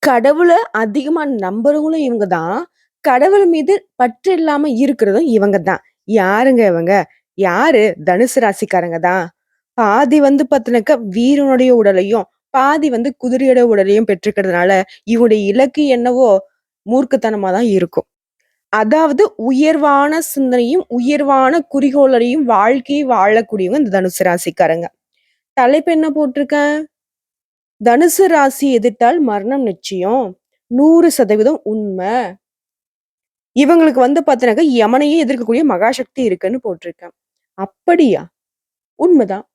கடவுள அதிகமா நம்புறவங்களும் இவங்க தான். கடவுள் மீது பற்று இல்லாம இருக்கிறதும் இவங்க தான். யாருங்க இவங்க? யாரு? தனுசு ராசிக்காரங்க தான். பாதி பாத்தீனாக்கா வீரனுடைய உடலையும், பாதி குதிரையோட உடலையும் பெற்றிருக்கிறதுனால, இவங்களுடைய இலக்கு என்னவோ மூர்க்கத்தனமா தான் இருக்கும். அதாவது உயர்வான சிந்தனையும், உயர்வான குறிக்கோளையும் வாழ்க்கையை வாழக்கூடியவங்க இந்த தனுசு ராசிக்காரங்க. தலைப்பு என்ன போட்டிருக்கேன்? தனுசு ராசி எதிர்த்தால் மரணம் நிச்சயம். 100% உண்ம. இவங்களுக்கு பாத்தீனாக்கா, யமனையே எதிர்க்கக்கூடிய மகாசக்தி இருக்குன்னு போட்டிருக்கேன். அப்படியா? உண்மதான்.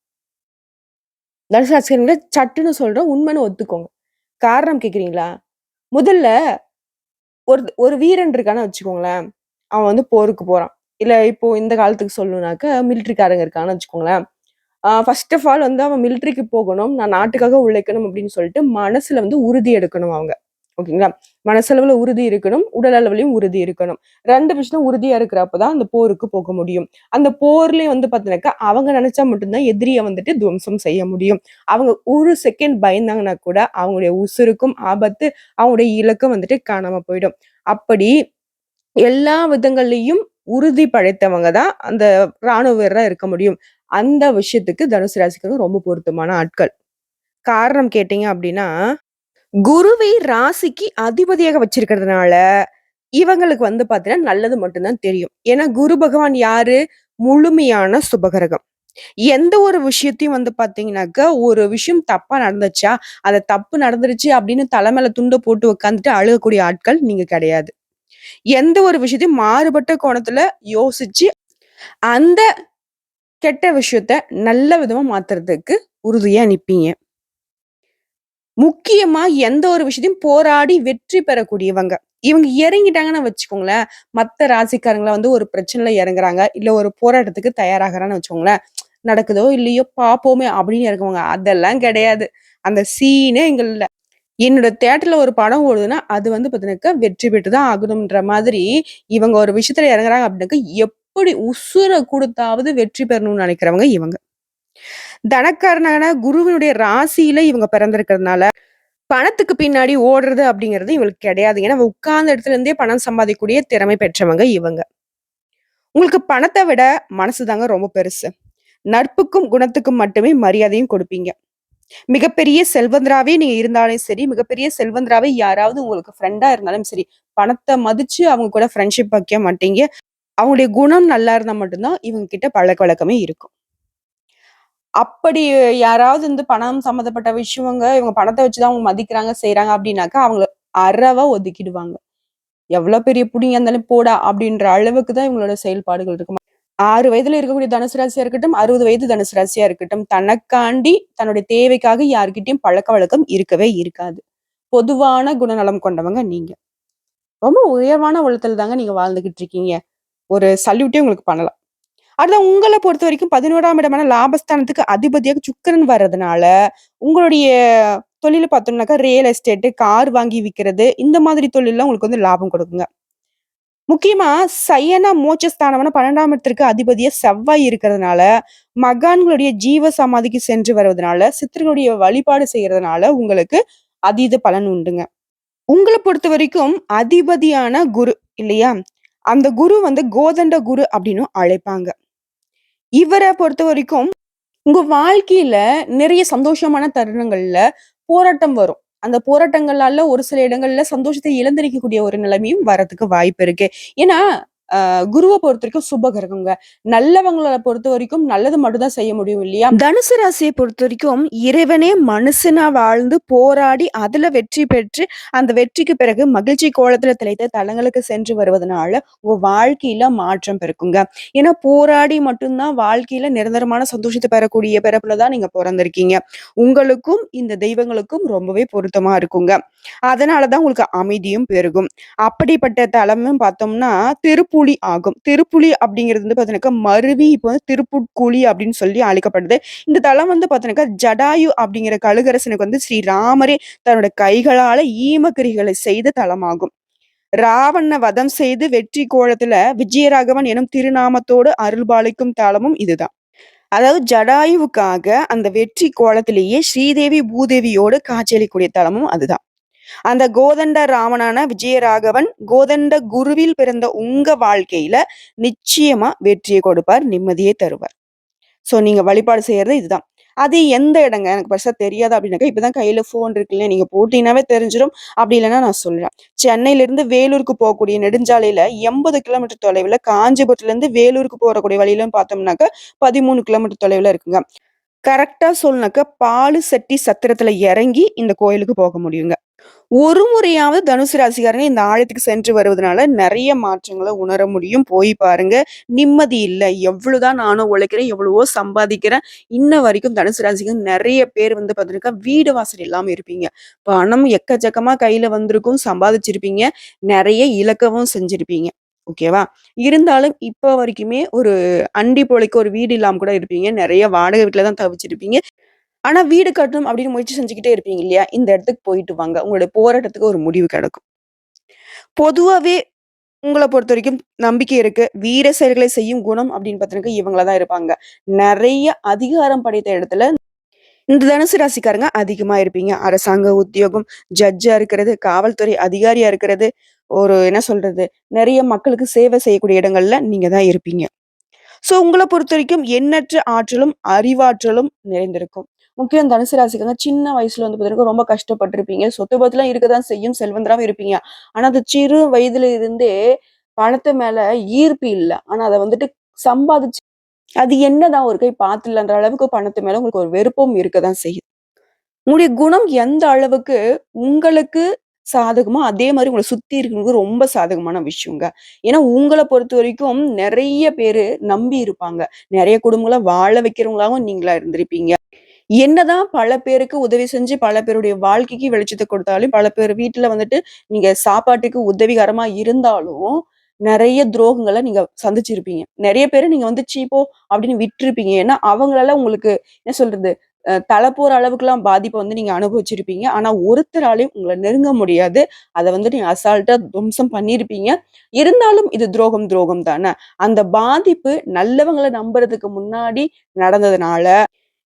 தனுசு ராசிக்காரங்கள சட்டுன்னு சொல்றேன், உண்மைன்னு ஒத்துக்கோங்க. காரணம் கேட்கிறீங்களா? முதல்ல ஒரு ஒரு வீரன் இருக்கான்னு வச்சுக்கோங்களேன். அவன் போருக்கு போறான். இல்ல இப்போ இந்த காலத்துக்கு சொல்லணும்னாக்க மிலிட்டரிக்காரங்க இருக்கான்னு வச்சுக்கோங்களேன். ஃபர்ஸ்ட் ஆஃப் ஆல் அவன் மிலிட்டரிக்கு போகணும். நான் நாட்டுக்காக உழைக்கணும் அப்படின்னு சொல்லிட்டு மனசுல உறுதி எடுக்கணும் அவங்க. ஓகேங்களா? மனசளவுல உறுதி இருக்கணும். உடல் அளவுலயும் உறுதி இருக்கணும். 2 விஷயம் உறுதியா இருக்கிறப்ப தான் அந்த போருக்கு போக முடியும். அந்த போர்லயும் பார்த்தீங்கன்னாக்கா, அவங்க நினைச்சா மட்டும் தான் எதிரிய துவம்சம் செய்ய முடியும். அவங்க ஒரு செகண்ட் பயந்தாங்கன்னா கூட அவங்களுடைய உசுருக்கும் ஆபத்து, அவங்களுடைய இலக்கும் காணாம போயிடும். அப்படி எல்லா விதங்கள்லயும் உறுதி படைத்தவங்க தான் அந்த ராணுவ வீரரா இருக்க முடியும். அந்த விஷயத்துக்கு தனுசு ராசிக்கு ரொம்ப பொருத்தமான ஆட்கள். காரணம் கேட்டீங்க அப்படின்னா, குருவை ராசிக்கு அதிபதியாக வச்சிருக்கிறதுனால, இவங்களுக்கு பாத்தீங்கன்னா நல்லது மட்டும் தான் தெரியும். ஏன்னா குரு பகவான் யாரு? முழுமையான சுபகிரகம். எந்த ஒரு விஷயத்தையும் பாத்தீங்கன்னாக்க, ஒரு விஷயம் தப்பா நடந்துச்சா, அது தப்பு நடந்துருச்சு அப்படின்னு தல மேல துண்ட போட்டு உட்கார்ந்துட்டு அழுகக்கூடிய ஆட்கள் நீங்க கிடையாது. எந்த ஒரு விஷயத்தையும் மாறுபட்ட கோணத்துல யோசிச்சு, அந்த கெட்ட விஷயத்த நல்ல விதமா மாத்துறதுக்கு உறுதியா நிப்பீங்க. முக்கியமா எந்த ஒரு விஷயத்தையும் போராடி வெற்றி பெறக்கூடியவங்க. இவங்க இறங்கிட்டாங்கன்னு வச்சுக்கோங்களேன், மத்த ராசிக்காரங்கள ஒரு பிரச்சனையில இறங்குறாங்க, இல்ல ஒரு போராட்டத்துக்கு தயாராகுறான்னு வச்சுக்கோங்களேன், நடக்குதோ இல்லையோ பார்ப்போமே அப்படின்னு இறங்குவாங்க. அதெல்லாம் கிடையாது. அந்த சீனே இங்க இல்ல. என்னோட தியேட்டர்ல ஒரு படம் ஓடுதுன்னா, அது பார்த்தீங்கன்னாக்கா வெற்றி பெற்று தான் ஆகணும்ன்ற மாதிரி, இவங்க ஒரு விஷயத்துல இறங்குறாங்க அப்படின்னாக்கா, எப்படி உசுர குடுத்தாவது வெற்றி பெறணும்னு நினைக்கிறவங்க இவங்க. தனக்காரனான குருவினுடைய ராசியில இவங்க பிறந்திருக்கிறதுனால, பணத்துக்கு பின்னாடி ஓடுறது அப்படிங்கிறது இவங்களுக்கு கிடையாது. ஏன்னா, உட்கார்ந்த இடத்துல இருந்தே பணம் சம்பாதிக்கக்கூடிய திறமை பெற்றவங்க இவங்க. உங்களுக்கு பணத்த விட மனசு தாங்க ரொம்ப பெருசு. நட்புக்கும், குணத்துக்கும் மட்டுமே மரியாதையும் கொடுப்பீங்க. மிகப்பெரிய செல்வந்தராவே நீங்க இருந்தாலும் சரி, மிகப்பெரிய செல்வந்தராவே யாராவது உங்களுக்கு ஃப்ரெண்டா இருந்தாலும் சரி, பணத்த மதிச்சு அவங்க கூட ஃப்ரெண்ட்ஷிப் வைக்க மாட்டீங்க. அவங்களுடைய குணம் நல்லா இருந்தா மட்டும் தான் இவங்க கிட்ட பழக்கவழக்கமே இருக்கும். அப்படி யாராவது பணம் சம்மந்தப்பட்ட விஷயங்க, இவங்க பணத்த வச்சு தான் அவங்க மதிக்கிறாங்க, செய்றாங்க அப்படின்னாக்கா, அவங்கள அறவா ஒதுக்கிடுவாங்க. எவ்வளோ பெரிய புடிங்கா இருந்தாலும் போடா அப்படின்ற அளவுக்கு தான் இவங்களோட செயல்பாடுகள் இருக்கும். 6 வயதுல இருக்கக்கூடிய தனுசு ராசியா இருக்கட்டும், 60 வயது தனுசு ராசியா இருக்கட்டும், தனக்காண்டி தன்னுடைய தேவைக்காக யார்கிட்டயும் பழக்கவழக்கம் இருக்கவே இருக்காது. பொதுவான குணநலம் கொண்டவங்க நீங்க. ரொம்ப உயர்வான உளத்துல தாங்க நீங்க வாழ்ந்துகிட்டு இருக்கீங்க. ஒரு சல்யூட்டே உங்களுக்கு பண்ணலாம். அதுல உங்கள பொறுத்தவரைக்கும் 11ஆம் இடமான லாபஸ்தானத்துக்கு அதிபதியாக சுக்கிரன் வர்றதுனால, உங்களுடைய தொழில பார்த்தோம்னாக்கா, ரியல் எஸ்டேட், கார் வாங்கி விக்கிறது, இந்த மாதிரி தொழில்லாம் உங்களுக்கு லாபம் கொடுக்குங்க. முக்கியமா சயன மோட்சஸ்தானமான 12ஆம் இடத்திற்கு அதிபதியா செவ்வாய் இருக்கிறதுனால, மகான்களுடைய ஜீவ சமாதிக்கு சென்று வருவதனால, சித்தர்களுடைய வழிபாடு செய்யறதுனால உங்களுக்கு அதீத பலன் உண்டுங்க. உங்கள பொறுத்தவரைக்கும் அதிபதியான குரு இல்லையா? அந்த குரு கோதண்ட குரு அப்படின்னும் அழைப்பாங்க. இவர பொறுத்தவரைக்கும் உங்க வாழ்க்கையில நிறைய சந்தோஷமான தருணங்கள்ல போராட்டம் வரும். அந்த போராட்டங்களால ஒரு சில இடங்கள்ல சந்தோஷத்தை இழந்திருக்கக்கூடிய ஒரு நிலைமையும் வரதுக்கு வாய்ப்பு இருக்கு. ஏன்னா, குருவ பொறுத்தவரைக்கும் சுப கிரகங்க. நல்லவங்கள பொறுத்தவரைக்கும் நல்லது மட்டும் தான் செய்ய முடியும் இல்லையா? தனுசு ராசிய பொறுத்தவரைக்கும் இறைவனே மனுஷனா வாழ்ந்து போராடி அதுல வெற்றி பெற்று, அந்த வெற்றிக்கு பிறகு மகிழ்ச்சி கோலத்துல திளைத்த தலங்களுக்கு சென்று வருவதனால, உங்க வாழ்க்கையில மாற்றம் பிறக்குங்க. ஏன்னா போராடி மட்டும் தான் வாழ்க்கையில நிரந்தரமான சந்தோஷத்த பெறக்கூடிய பிறப்புல தான் நீங்க பொறந்திருக்கீங்க. உங்களுக்கும் இந்த தெய்வங்களுக்கும் ரொம்பவே பொருத்தமா இருக்குங்க. அதனால தான் உங்களுக்கு அமைதியும் பெருகும். அப்படிப்பட்ட தலம்னு பார்த்தோம்னா, திருப்புலி ஆகும். திருப்புலி அப்படிங்கிறது பார்த்தீங்கன்னாக்கா, மருவி இப்போ திருப்புட்குழி அப்படின்னு சொல்லி அழைக்கப்படுது. இந்த தலம் பார்த்தீங்கன்னாக்கா, ஜடாயு அப்படிங்கிற கழுகரசனுக்கு ஸ்ரீராமரே தன்னோட கைகளால ஈமக்கிரிகளை செய்த தலமாகும். ராவண வதம் செய்து வெற்றி கோலத்துல விஜயராகவன் எனும் திருநாமத்தோடு அருள்பாலிக்கும் தலமும் இதுதான். அதாவது ஜடாயுவுக்காக அந்த வெற்றி கோலத்திலேயே ஸ்ரீதேவி பூதேவியோடு காட்சியளிக்கக்கூடிய தலமும் அதுதான். அந்த கோதண்ட ராமனான விஜயராகவன், கோதண்ட குருவில் பிறந்த உங்க வாழ்க்கையில நிச்சயமா வெற்றிய கொடுப்பார், நிம்மதியே தருவார். ஸோ நீங்க வழிபாடு செய்யறது இதுதான். அது எந்த இடங்க? எனக்கு பெருசா தெரியாது அப்டின்னாக்கா, இப்ப தான் கையில ஃபோன் இருக்கு இல்லையா? நீங்க போட்டீங்கன்னாவே தெரிஞ்சிரும். அப்டி இல்லன்னா நான் சொல்றேன். சென்னையிலிருந்து வேலூருக்கு போகக்கூடிய நெடுஞ்சாலையில 80 கிலோமீட்டர் தொலைவுல, காஞ்சிபுரத்துலருந்து வேலூருக்கு போறக்கூடிய வழியிலன்னு பார்த்தோம்னாக்கா, 13 கிலோமீட்டர் தொலைவுல இருக்குங்க. கரெக்ட்டா சொல்லணும்னாக்கா, பாலுசெட்டி சத்திரத்துல எறங்கி இந்த கோயிலுக்கு போக முடியுங்க. ஒரு முறையாவது தனுசு ராசிக்காரங்க இந்த ஆலயத்துக்கு சென்று வருவதனால நெறைய மாற்றங்கள உணர முடியும். போய் பாருங்க. நிம்மதி இல்ல. எவ்வளவுதான் நானும் உழைக்கிறேன், எவ்வளவோ சம்பாதிக்கிறேன். இன்ன வரைக்கும் தனுசு ராசிக்கு நெறைய பேர் வந்து பார்த்தீங்கன்னாக்கா, வீடு வாசல் இல்லாம இருப்பீங்க. பணம் எக்கச்சக்கமா கையில வந்திருக்கும், சம்பாதிச்சிருப்பீங்க. நெறைய இழக்கவும் செஞ்சிருப்பீங்க. ஓகேவா? இருந்தாலும் இப்ப வரைக்குமே ஒரு அண்டி பொழைக்க ஒரு வீடு இல்லாம கூட இருப்பீங்க. நெறைய வாடகை வீட்ல தான் தவிச்சிருப்பீங்க. ஆனா வீடு கட்டணும் அப்படின்னு முயற்சி செஞ்சுக்கிட்டே இருப்பீங்க இல்லையா? இந்த இடத்துக்கு போயிட்டு வாங்க. உங்களுடைய போராட்டத்துக்கு ஒரு முடிவு கிடைக்கும். பொதுவாவே உங்கள பொறுத்தவரைக்கும் நம்பிக்கை இருக்கு. வீர செயல்களை செய்யும் குணம் அப்படின்னு பார்த்தீங்கன்னா, இவங்கள தான் இருப்பாங்க. நெறைய அதிகாரம் படைத்த இடத்துல இந்த தனுசு ராசிக்காரங்க அதிகமா இருப்பீங்க. அரசாங்க உத்தியோகம், ஜட்ஜா இருக்கிறது, காவல்துறை அதிகாரியா இருக்கிறது, ஒரு என்ன சொல்றது? நெறைய மக்களுக்கு சேவை செய்யக்கூடிய இடங்கள்ல நீங்க தான் இருப்பீங்க. ஸோ உங்கள பொறுத்தவரைக்கும் எண்ணற்ற ஆற்றலும், அறிவாற்றலும் நிறைந்திருக்கும். முக்கியம் தனுசு ராசிக்காரங்க சின்ன வயசுல வந்து பார்த்தீங்கன்னா, ரொம்ப கஷ்டப்பட்டுருப்பீங்க. சொத்து பத்துலாம் இருக்க தான் செய்யும். செல்வந்தராவும் இருப்பீங்க. ஆனா, அந்த சிறு வயதில இருந்தே பணத்து மேல ஈர்ப்பு இல்ல. ஆனா, அத வந்துட்டு சம்பாதிச்சு அது என்னதான் ஒரு கை பாத்துலன்ற அளவுக்கு பணத்து மேல உங்களுக்கு ஒரு வெறுப்பும் இருக்க தான் செய்யுது. உங்களுடைய குணம் எந்த அளவுக்கு உங்களுக்கு சாதகமோ, அதே மாரி உங்கள சுத்தி இருக்கிறவங்களுக்கு ரொம்ப சாதகமான விஷயங்க. ஏன்னா, உங்கள பொறுத்தவரைக்கும் நெறைய பேரு நம்பி இருப்பாங்க. நெறைய குடும்பங்கள வாழ வைக்கிறவங்களாவும் நீங்களா இருந்திருப்பீங்க. என்னதான் பல பேருக்கு உதவி செஞ்சு, பல பேருடைய வாழ்க்கைக்கு வெளிச்சத்த கொடுத்தாலும், பல பேர் வீட்ல வந்துட்டு நீங்க சாப்பாட்டுக்கு உதவிகரமா இருந்தாலும், நெறைய துரோகங்கள நீங்க சந்திச்சிருப்பீங்க. நெறைய பேர நீங்க வந்து "சீ போ" அப்படின்னு விட்டுருப்பீங்க. ஏன்னா, அவங்களால உங்களுக்கு என்ன சொல்றது? தல போற அளவுக்குலாம் பாதிப்ப வந்து நீங்க அனுபவிச்சிருப்பீங்க. ஆனா, ஒருத்தராலயும் உங்கள நெருங்க முடியாது. அத வந்து நீங்க அசால்ட்டா துவம்சம் பண்ணியிருப்பீங்க. இருந்தாலும் இது துரோகம் துரோகம் தான. அந்த பாதிப்பு நல்லவங்கள நம்புறதுக்கு முன்னாடி நடந்ததுனால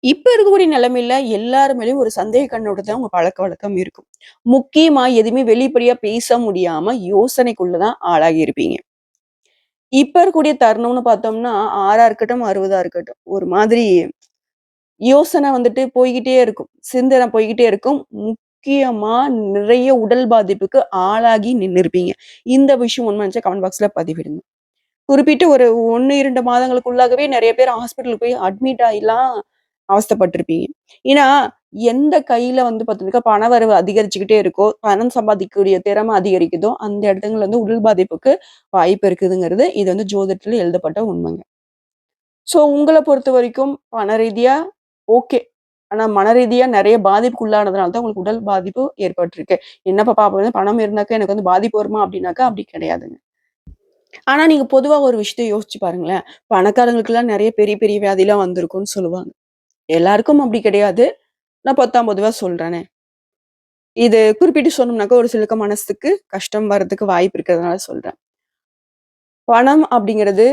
இப்ப இருக்கக்கூடிய நிலைமையில எல்லார் மேலயும் ஒரு சந்தேக கண்ணோட்டத்துல தான் உங்க பழக்கவழக்கம் இருக்கும். முக்கியமா எதுவுமே வெளிப்படையா பேச முடியாம யோசனைக்குள்ள தான் ஆளாகி இருப்பீங்க. இப்ப இருக்கக்கூடிய தருணம்னு பார்த்தோம்னா, 6ஆ இருக்கட்டும், 60ஆ இருக்கட்டும். ஒரு மாதிரி யோசனை வந்துட்டு போய்க்கிட்டே இருக்கும். சிந்தனை போய்க்கிட்டே இருக்கும். முக்கியமா நிறைய உடல் பாதிப்புக்கு ஆளாகி நின்னுருப்பீங்க. இந்த விஷயம் உண்மைன்னு நெனச்சா கமெண்ட் பாக்ஸ்ல பதிவிடுங்க. குறிப்பிட்டு ஒரு 1, 2 மாதங்களுக்குள்ளாகவே நெறைய பேர் ஹாஸ்பிட்டல் போய் அட்மிட் ஆயிலாம் அவஸ்தைப்பட்டுருப்பீங்க. ஏன்னா, எந்த கையில வந்து பாத்தீங்கன்னாக்கா பணவரவு அதிகரிச்சுக்கிட்டே இருக்கோ, பணம் சம்பாதிக்கக்கூடிய திறமை அதிகரிக்குதோ, அந்த இடத்துங்கள்ல வந்து உடல் பாதிப்புக்கு வாய்ப்பு இருக்குதுங்கிறது, இது வந்து ஜோதிடத்துல எழுதப்பட்ட உண்மைங்க. ஸோ உங்கள பொறுத்தவரைக்கும் பண ரீதியா ஓகே. ஆனா மன ரீதியா நெறைய பாதிப்புக்குள்ளானதுனால தான் உங்களுக்கு உடல் பாதிப்பு ஏற்பட்டிருக்கு. என்னப்பா பாப்பா பணம் இருந்தாக்கா எனக்கு வந்து பாதிப்பு வருமா? அப்டின்னாக்கா அப்டி கிடையாதுங்க. ஆனா, நீங்க பொதுவா ஒரு விஷயத்த யோசிச்சு பாருங்களேன். பணக்காரங்களுக்கெல்லாம் நெறைய பெரிய, பெரிய வியாதிலாம் வந்திருக்கும்னு சொல்லுவாங்க. எல்லாருக்கும் அப்படி கிடையாது. நான் பொத்தாம் பொதுவா சொல்றேனே. இது குறிப்பிட்டு சொன்னோம்னாக்கா ஒரு சிலருக்கு மனசுக்கு கஷ்டம் வர்றதுக்கு வாய்ப்பு இருக்கிறதுனால சொல்றேன். பணம் அப்படிங்கிறது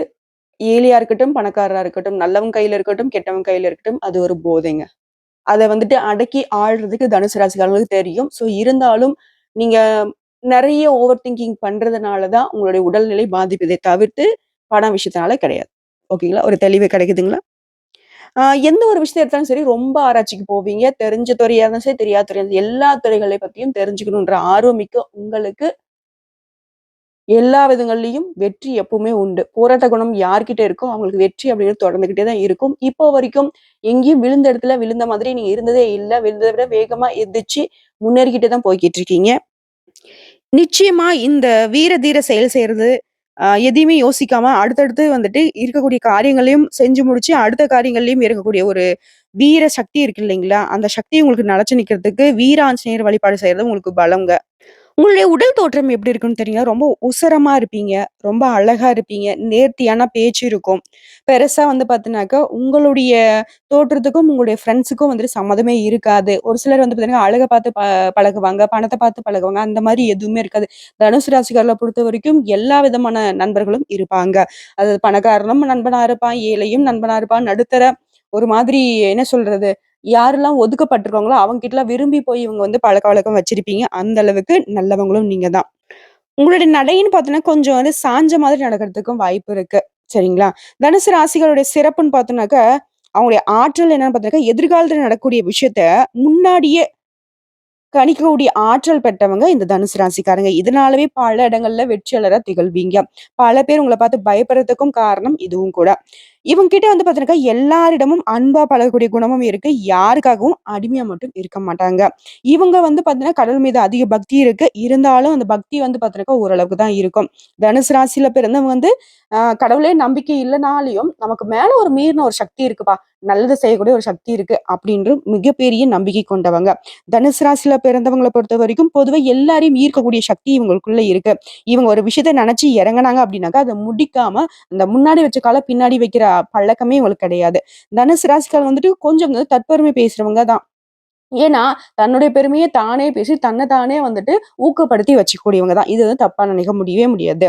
ஏழையா இருக்கட்டும், பணக்காரரா இருக்கட்டும், நல்லவன் கையில இருக்கட்டும், கெட்டவன் கையில இருக்கட்டும், அது ஒரு போதைங்க. அத வந்துட்டு அடக்கி ஆள்றதுக்கு தனுசு ராசிக்காரங்களுக்கு தெரியும். ஸோ இருந்தாலும் நீங்க நெறைய ஓவர் திங்கிங் பண்றதுனால தான் உங்களுடைய உடல்நிலை பாதிப்பதை தவிர்த்து பணம் விஷயத்தினால கிடையாது. ஓகேங்களா? ஒரு தெளிவு கிடைக்குதுங்களா? எந்த ஒரு விஷயத்த எடுத்தாலும் சரி, ரொம்ப ஆராய்ச்சிக்கு போவீங்க. தெரிஞ்ச துறையா இருந்தாலும் சரி, தெரியாத துறையா இருந்தாலும் எல்லா துறைகளை பத்தியும் தெரிஞ்சுக்கணுன்ற ஆர்வம் மிக்க உங்களுக்கு எல்லா விதங்கள்லயும் வெற்றி எப்பவுமே உண்டு. போராட்ட குணம் யார்கிட்ட இருக்கோ, அவங்களுக்கு வெற்றி அப்படிங்கிறது தொடர்ந்துகிட்டே தான் இருக்கும். இப்போ வரைக்கும் எங்கேயும் விழுந்த இடத்துல விழுந்த மாதிரி நீங்க இருந்ததே இல்ல. விழுந்தத விட வேகமா எந்திரிச்சு முன்னேறிக்கிட்டே தான் போய்க்கிட்டு இருக்கீங்க. நிச்சயமா இந்த வீர தீர செயல் செய்றது, எதையுமே யோசிக்காம அடுத்தடுத்து வந்துட்டு இருக்கக்கூடிய காரியங்களையும் செஞ்சு முடிச்சு, அடுத்த காரியங்கள்லயும் இருக்கக்கூடிய ஒரு வீர சக்தி இருக்கு இல்லைங்களா? அந்த சக்தி உங்களுக்கு நிலைச்சு நிக்கிறதுக்கு வீர ஆஞ்சநேயர் வழிபாடு செய்றது உங்களுக்கு பலங்க. உங்களுடைய உடல் தோற்றம் எப்படி இருக்குன்னு தெரியுங்களா? ரொம்ப உசரமா இருப்பீங்க. ரொம்ப அழகா இருப்பீங்க. நேர்த்தியான பேச்சு இருக்கும். பெருசா வந்து பார்த்தீங்கன்னாக்கா, உங்களுடைய தோற்றத்துக்கும், உங்களுடைய ஃப்ரெண்ட்ஸுக்கும் வந்துட்டு சம்மதமே இருக்காது. ஒரு சிலர் வந்து பார்த்தீங்கன்னா, அழக பார்த்து பழகுவாங்க. பணத்த பார்த்து பழகுவாங்க. அந்த மாரி எதுவுமே இருக்காது. தனுசு ராசிக்காரர்கள பொறுத்தவரைக்கும் எல்லா விதமான நண்பர்களும் இருப்பாங்க. அதாவது பணக்காரனும் நண்பனா இருப்பான், ஏழையும் நண்பனா இருப்பான், நடுத்தர ஒரு மாதிரி என்ன சொல்றது? யாரெல்லாம் ஒதுக்கப்பட்டிருக்காங்களோ அவங்க கிட்டலாம் விரும்பி போய் இவங்க வந்து பழக்கவழக்கம் வச்சிருப்பீங்க. அந்த அளவுக்கு நல்லவங்களும் நீங்க தான். உங்களுடைய நடைன்னு பார்த்தீங்கன்னா, கொஞ்சம் வந்து சாஞ்ச மாதிரி நடக்கிறதுக்கும் வாய்ப்பு இருக்கு. சரிங்களா? தனுசு ராசிகளுடைய சிறப்புன்னு பார்த்தோம்னாக்க, அவங்களுடைய ஆற்றல் என்னன்னு பார்த்தீங்கன்னாக்கா, எதிர்காலத்துல நடக்கக்கூடிய விஷயத்த முன்னாடியே கணிக்கக்கூடிய ஆற்றல் பெற்றவங்க இந்த தனுசு ராசிக்காரங்க. இதனாலவே பல இடங்கள்ல வெற்றியாளரா திகழ்வீங்க. பல பேர் உங்கள பார்த்து பயப்படுறதுக்கும் காரணம் இதுவும் கூட. இவங்க கிட்ட வந்து பார்த்தீங்கன்னாக்கா, எல்லாரிடமும் அன்பா பழகக்கூடிய குணமும் இருக்கு. யாருக்காகவும் அடிமையா மட்டும் இருக்க மாட்டாங்க. இவங்க வந்து பார்த்தீங்கன்னா, கடவுள் மீது அதிக பக்தி இருக்கு. இருந்தாலும் அந்த பக்தி வந்து பார்த்தீங்கன்னாக்கா, ஓரளவுக்கு தான் இருக்கும். தனுசு ராசியில பிறந்தவங்க வந்து கடவுளே நம்பிக்கை இல்லனாலயும், நமக்கு மேல ஒரு மீறின ஒரு சக்தி இருக்குப்பா. நல்லது செய்யக்கூடிய ஒரு சக்தி இருக்கு. அப்படின்ற மிகப்பெரிய நம்பிக்கை கொண்டவங்க. தனுசு ராசியில பிறந்தவங்கள பொறுத்தவரைக்கும் பொதுவா எல்லாரையும் ஈர்க்கக்கூடிய சக்தி இவங்களுக்குள்ள இருக்கு. இவங்க ஒரு விஷயத்த நெனச்சு இறங்குனாங்க அப்படின்னாக்கா, அத முடிக்காம அந்த முன்னாடி வச்ச கால பின்னாடி வைக்கிற பழக்கமே இவங்களுக்கு கிடையாது. தனுசு ராசிக்காரங்க வந்துட்டு கொஞ்சம் வந்து தற்பெருமை பேசுறவங்க தான். ஏன்னா, தன்னுடைய பெருமைய தானே பேசி, தன்ன தானே வந்துட்டு ஊக்கப்படுத்தி வச்சுக்கூடியவங்க தான். இது வந்து தப்பா நினைக்க முடியவே முடியாது.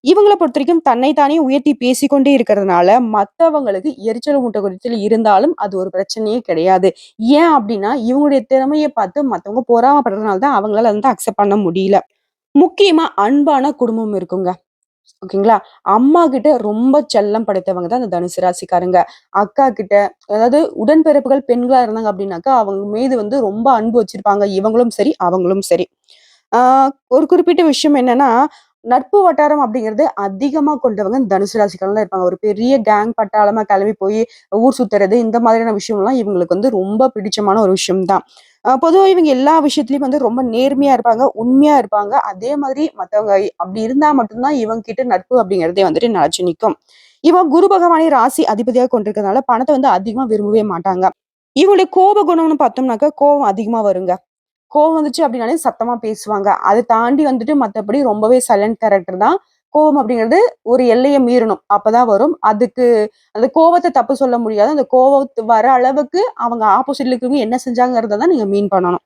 இவங்கள பொறுத்தவரைக்கும் தன்னை தானே உயர்த்தி பேசிக்கொண்டே இருக்கிறதுனால, மத்தவங்களுக்கு எரிச்சல் ஊட்டக்கூடியதில் இருந்தாலும் அது ஒரு பிரச்சனையே கிடையாது. ஏன் அப்டின்னா, இவங்களுடைய திறமைய பார்த்து மத்தவங்க பொறாமப்படுறதுனால தான் அவங்களால வந்து அக்செப்ட் பண்ண முடியல. முக்கியமா அன்பான குடும்பம் இருக்குங்க. ஓகேங்களா? அம்மா கிட்ட ரொம்ப செல்லம் படைத்தவங்க தான் இந்த தனுசு ராசிக்காரங்க. அக்கா கிட்ட அதாவது உடன்பிறப்புகள் பெண்களா இருந்தாங்க அப்டின்னாக்கா, அவங்க மீது வந்து ரொம்ப அன்பு வச்சிருப்பாங்க. இவங்களும் சரி, அவங்களும் சரி. ஆ ஒரு குறிப்பிட்ட விஷயம் என்னன்னா, நட்பு வட்டாரம் அப்படிங்கிறது அதிகமா கொண்டவங்க இந்த தனுசு ராசிக்காரங்க இருப்பாங்க. ஒரு பெரிய கேங் பட்டாளமா கிளம்பி போய் ஊர் சுத்துறது, இந்த மாதிரியான விஷயம்லாம் இவங்களுக்கு வந்து ரொம்ப பிடிச்சமான ஒரு விஷயம் தான். பொதுவா இவங்க எல்லா விஷயத்துலயும் வந்து ரொம்ப நேர்மையா இருப்பாங்க, உண்மையா இருப்பாங்க. அதே மாதிரி மத்தவங்க அப்படி இருந்தா மட்டும் தான் இவங்க கிட்ட நட்பு அப்படிங்கிறதே வந்துட்டு நிலைச்சு நிக்கும். இவன் குரு பகவானை ராசி அதிபதியா கொண்டிருக்கிறதுனால பணத்த வந்து அதிகமா விரும்பவே மாட்டாங்க. இவங்களுடைய கோப குணம்னு பார்த்தோம்னாக்கா, கோவம் அதிகமா வருங்க. கோவம் வந்துச்சு அப்படின்னாலே சத்தமா பேசுவாங்க. அத தாண்டி வந்துட்டு மத்தபடி ரொம்பவே சைலன்ட் கேரக்டர் தான். கோவம் அப்படிங்கிறது ஒரு எல்லைய மீறணும். அப்பதான் வரும். அதுக்கு அந்த கோவத்த தப்பு சொல்ல முடியாது. அந்த கோவத்து வர அளவுக்கு அவங்க ஆப்போசிட்ல இருக்கிறவங்க என்ன செஞ்சாங்கறத தான் நீங்க மீன் பண்ணணும்.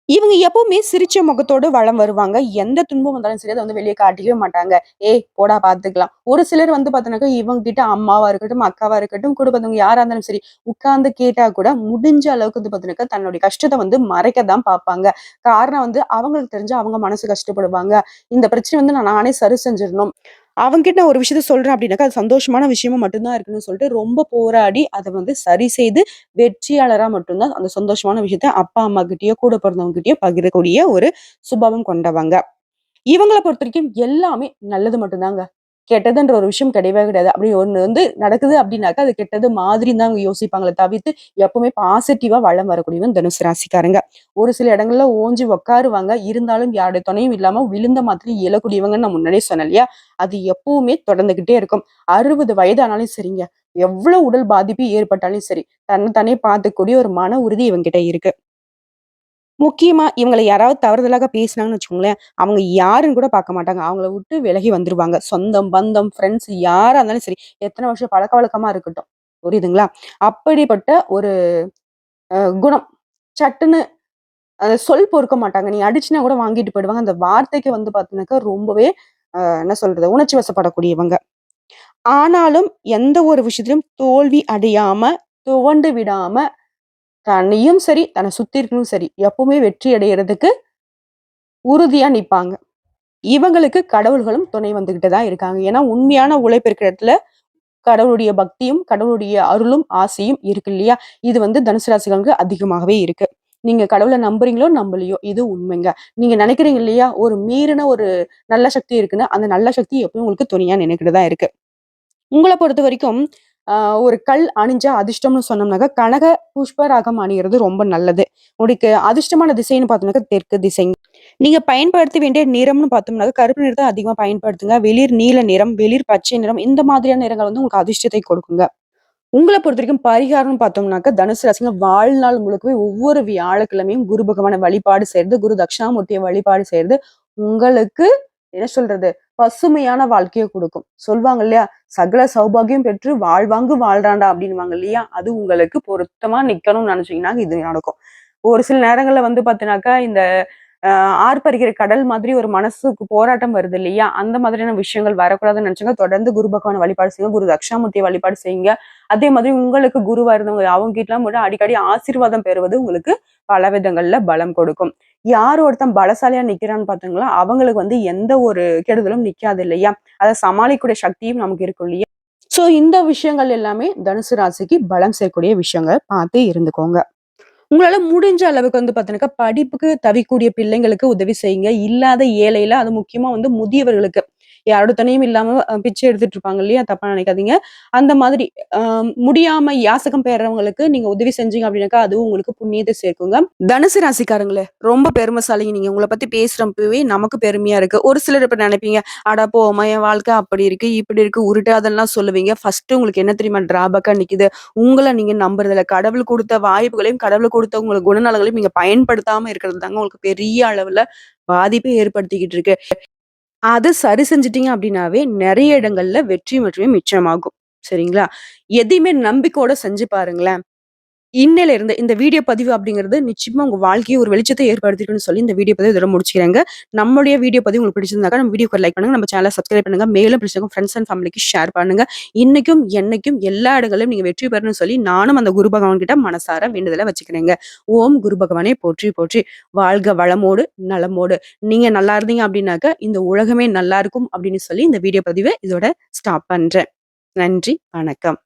இவங்க எப்பவுமே சிரிச்ச முகத்தோட வலம் வருவாங்க. எந்த துன்பம் வந்தாலும் சரி, அத வந்து வெளிய காட்டிக்கவே மாட்டாங்க. "ஏய் போடா பார்த்துக்கலாம்." ஒரு சிலர் வந்து பார்த்தோன்னாக்கா, இவங்க கிட்ட அம்மாவா இருக்கட்டும், அக்காவா இருக்கட்டும், கூட பிறந்தவங்க யாரா இருந்தாலும் சரி, உட்கார்ந்து கேட்டா கூட முடிஞ்ச அளவுக்கு வந்து பார்த்தீங்கன்னாக்கா, தன்னுடைய கஷ்டத்த வந்து மறைக்க தான் பார்ப்பாங்க. காரணம் வந்து அவங்களுக்கு தெரிஞ்சு அவங்க மனசு கஷ்டப்படுவாங்க. இந்த பிரச்சனைய வந்து நானே சரி செஞ்சிரணும். அவங்ககிட்ட நான் ஒரு விஷயத்த சொல்றேன் அப்படின்னாக்கா, அது சந்தோஷமான விஷயமா மட்டும் தான் இருக்கணும்னு சொல்லிட்டு ரொம்ப போராடி அத வந்து சரி செய்து வெற்றியாளரா மட்டும் தான் அந்த சந்தோஷமான விஷயத்த அப்பா, அம்மா கிட்டயோ, கூட பிறந்தவங்ககிட்டயோ பகிரக்கூடிய ஒரு சுபாவம் கொண்டவங்க. இவங்கள பொறுத்தவரைக்கும் எல்லாமே நல்லது மட்டும் தாங்க. கெட்டதுன்ற ஒரு விஷயம் கிடையவே கிடையாது. அப்படி ஒண்ணு வந்து நடக்குது அப்படின்னாக்கா, அது கெட்டது மாதிரின்னு தான் அவங்க யோசிப்பாங்களே தவிர்த்து, எப்பவுமே பாசிட்டிவா வலம் வரக்கூடியவன் தனுசு ராசிக்காரங்க. ஒரு சில இடங்கள்ல ஓஞ்சு உட்காருவாங்க. இருந்தாலும் யாருடைய துணையும் இல்லாம விழுந்த மாதிரி எழக்கூடியவங்கன்னு நான் முன்னாடியே சொன்னேன் இல்லையா? அது எப்பவுமே தொடர்ந்துகிட்டே இருக்கும். 60 வயது ஆனாலும் சரிங்க. எவ்வளவு உடல் பாதிப்பு ஏற்பட்டாலும் சரி, தன்ன தானே பார்த்துக்கூடிய ஒரு மன உறுதி இவங்கிட்ட இருக்கு. முக்கியமா இவங்கள யாராவது தவறுதலாக பேசினாங்கன்னு வச்சுக்கோங்களேன், அவங்க யாருன்னு கூட பார்க்க மாட்டாங்க. அவங்கள விட்டு விலகி வந்துருவாங்க. சொந்தம், பந்தம், ஃப்ரெண்ட்ஸ் யாரா இருந்தாலும் சரி, எத்தன வருஷம் பழக்கவழக்கமா இருக்கட்டும். புரியுதுங்களா? அப்படிப்பட்ட ஒரு குணம். சட்டுன்னு சொல் பொறுக்க மாட்டாங்க. நீ அடிச்சினா கூட வாங்கிட்டு போயிடுவாங்க. அந்த வார்த்தைக்கு வந்து பார்த்தீங்கன்னாக்கா, ரொம்பவே என்ன சொல்றது? உணர்ச்சி வசப்படக்கூடியவங்க. ஆனாலும் எந்த ஒரு விஷயத்திலும் தோல்வி அடையாம, துவண்டு விடாம, தன்னையும் சரி, தன்ன சுத்தி இருக்கவங்களும் சரி, எப்பவுமே வெற்றி அடையறதுக்கு உறுதியா நிப்பாங்க. இவங்களுக்கு கடவுள்களும் துணை வந்துகிட்டு தான் இருக்காங்க. ஏன்னா, உண்மையான உழைப்பு இருக்கிற இடத்துல கடவுளுடைய பக்தியும், கடவுளுடைய அருளும், ஆசையும் இருக்கு இல்லையா? இது வந்து தனுசு ராசிக்காரங்களுக்கு அதிகமாகவே இருக்கு. நீங்க கடவுள நம்புறீங்களோ, நம்பலையோ இது உண்மைங்க. நீங்க நினைக்கிறீங்க இல்லையா? ஒரு மீறின ஒரு நல்ல சக்தி இருக்குன்னு, அந்த நல்ல சக்தி எப்பவும் உங்களுக்கு துணையா நின்னுகிட்டு தான் இருக்கு. உங்கள பொறுத்தவரைக்கும், அ ஒரு கல் அணிஞ்சா அதிர்ஷ்டம்னு சொன்னோம்னாக்கா, கனக புஷ்பராகம் அணியிறது ரொம்ப நல்லது. உங்களுக்கு அதிர்ஷ்டமான திசைன்னு பார்த்தோம்னாக்கா, தெற்கு திசை. நீங்க பயன்படுத்த வேண்டிய நிறம்னு பார்த்தோம்னாக்க, கருப்பு நிறத்த அதிகமா பயன்படுத்துங்க. வெளிர் நீல நிறம், வெளிர் பச்சை நிறம் இந்த மாதிரியான நிறங்கள் வந்து உங்களுக்கு அதிர்ஷ்டத்தை கொடுக்குங்க. உங்கள பொறுத்தவரைக்கும் பரிகாரம்னு பார்த்தோம்னாக்க, தனுசு ராசிங்க வாழ்நாள் முழுக்கவே ஒவ்வொரு வியாழக்கிழமையும் குரு பகவான வழிபாடு செய்றது, குரு தட்சிணாமூர்த்திய வழிபாடு செய்றது, உங்களுக்கு என்ன சொல்றது? பசுமையான வாழ்க்கைய குடுக்கும். சொல்வாங்க இல்லையா? "சகல சௌபாக்கியம் பெற்று வாழ்வாங்கு வாழ்றான்டா" அப்படின்னுவாங்க இல்லையா? அது உங்களுக்கு பொருத்தமா நிக்கணும்னு நெனச்சீங்கன்னா, இது நடக்கும். ஒரு சில நேரங்கள்ல வந்து பார்த்தீங்கன்னாக்கா, இந்த ஆர்ப்பரிக்கிற கடல் மாதிரி ஒரு மனசுக்கு போராட்டம் வருது இல்லையா? அந்த மாதிரியான விஷயங்கள் வரக்கூடாதுன்னு நினைச்சவங்க தொடர்ந்து குரு பகவான வழிபாடு செய்யுங்க. குரு தட்சிணாமூர்த்திய வழிபாடு செய்யுங்க. அதே மாதிரி உங்களுக்கு குருவா இருந்தவங்க அவங்க கிட்டலாம் கூட அடிக்கடி ஆசீர்வாதம் பெறுவது உங்களுக்கு பல விதங்கள்ல பலம் கொடுக்கும். யார் ஒருத்தன் பலசாலியா நிக்கிறான்னு பார்த்தீங்களா, அவங்களுக்கு வந்து எந்த ஒரு கெடுதலும் நிக்காது இல்லையா? அத சமாளிக்கக்கூடிய சக்தியும் நமக்கு இருக்கும் இல்லையா? சோ இந்த விஷயங்கள் எல்லாமே தனுசு ராசிக்கு பலம் சேர்க்கக்கூடிய விஷயங்கள் பார்த்து இருந்துக்கோங்க. உங்களால முடிஞ்ச அளவுக்கு வந்து பார்த்தீங்கன்னாக்கா, படிப்புக்கு தவிக்கக்கூடிய பிள்ளைங்களுக்கு உதவி செய்யுங்க. இல்லாத ஏழைல அது முக்கியமா வந்து முதியவர்களுக்கு. யாரோட துணையும் இல்லாம பிச்சை எடுத்துட்டு இருப்பாங்க இல்லையா? தப்பா நினைக்காதீங்க. அந்த மாதிரி அ முடியாம யாசகம் பெறுறவங்களுக்கு நீங்க உதவி செஞ்சீங்க அப்படின்னாக்கா, அதுவும் உங்களுக்கு புண்ணியத்த சேர்க்குங்க. தனுசு ராசிக்காரங்களே, ரொம்ப பெருமைசாலிங்க நீங்க. உங்கள பத்தி பேசுறப்பவே நமக்கு பெருமையா இருக்கு. ஒரு சிலர் இப்ப நினைப்பீங்க, "அட போம்மா என் வாழ்க்கை அப்படி இருக்கு, இப்படி இருக்கு" உருட்டு அதெல்லாம் சொல்லுவீங்க. ஃபர்ஸ்ட்டு உங்களுக்கு என்ன தெரியுமா டிராபேக்கா நிக்குது? உங்கள நீங்க நம்புறதில்ல. கடவுள் குடுத்த வாய்ப்புகளையும், கடவுள் குடுத்த உங்களுக்கு குணநலங்களையும் நீங்க பயன்படுத்தாம இருக்கிறது தாங்க உங்களுக்கு பெரிய அளவுல பாதிப்பை ஏற்படுத்திக்கிட்டு இருக்கு. அத சரி செஞ்சுட்டீங்க அப்டின்னாவே, நெறைய இடங்கள்ல வெற்றி மட்டுமே மிச்சமாகும். சரிங்களா? எதையுமே நம்பிக்கையோட செஞ்சு பாருங்களேன். இன்னையில இருந்து இந்த வீடியோ பதிவு அப்படிங்கிறது நிச்சயமா உங்க வாழ்க்கைய ஒரு வெளிச்சத்த ஏற்படுத்திருக்குன்னு சொல்லி இந்த வீடியோ பதிவு இதோட முடிச்சுக்கிறேங்க. நம்மளுடைய வீடியோ பதிவு உங்களுக்கு பிடிச்சிருந்தாக்கா நம்ம வீடியோக்கு ஒரு லைக் பண்ணுங்க. நம்ம சேனல சப்ஸ்கிரைப் பண்ணுங்க. மேலும் பிடிச்சவங்க ஃப்ரெண்ட்ஸ் அண்ட் ஃபேமிலிக்கு ஷேர் பண்ணுங்க. இன்னைக்கும், என்னைக்கும் எல்லா இடங்களிலும் நீங்க வெற்றி பெறணும்னு சொல்லி நானும் அந்த குரு பகவான் கிட்ட மனசார வேண்டுதல வச்சுக்கிறேங்க. ஓம் குரு பகவானே போற்றி போற்றி. வாழ்க வளமோடு, நலமோடு. நீங்க நல்லா இருந்தீங்க அப்படின்னாக்க, இந்த உலகமே நல்லா இருக்கும் அப்படின்னு சொல்லி இந்த வீடியோ பதிவ இதோட ஸ்டாப் பண்றேன். நன்றி, வணக்கம்.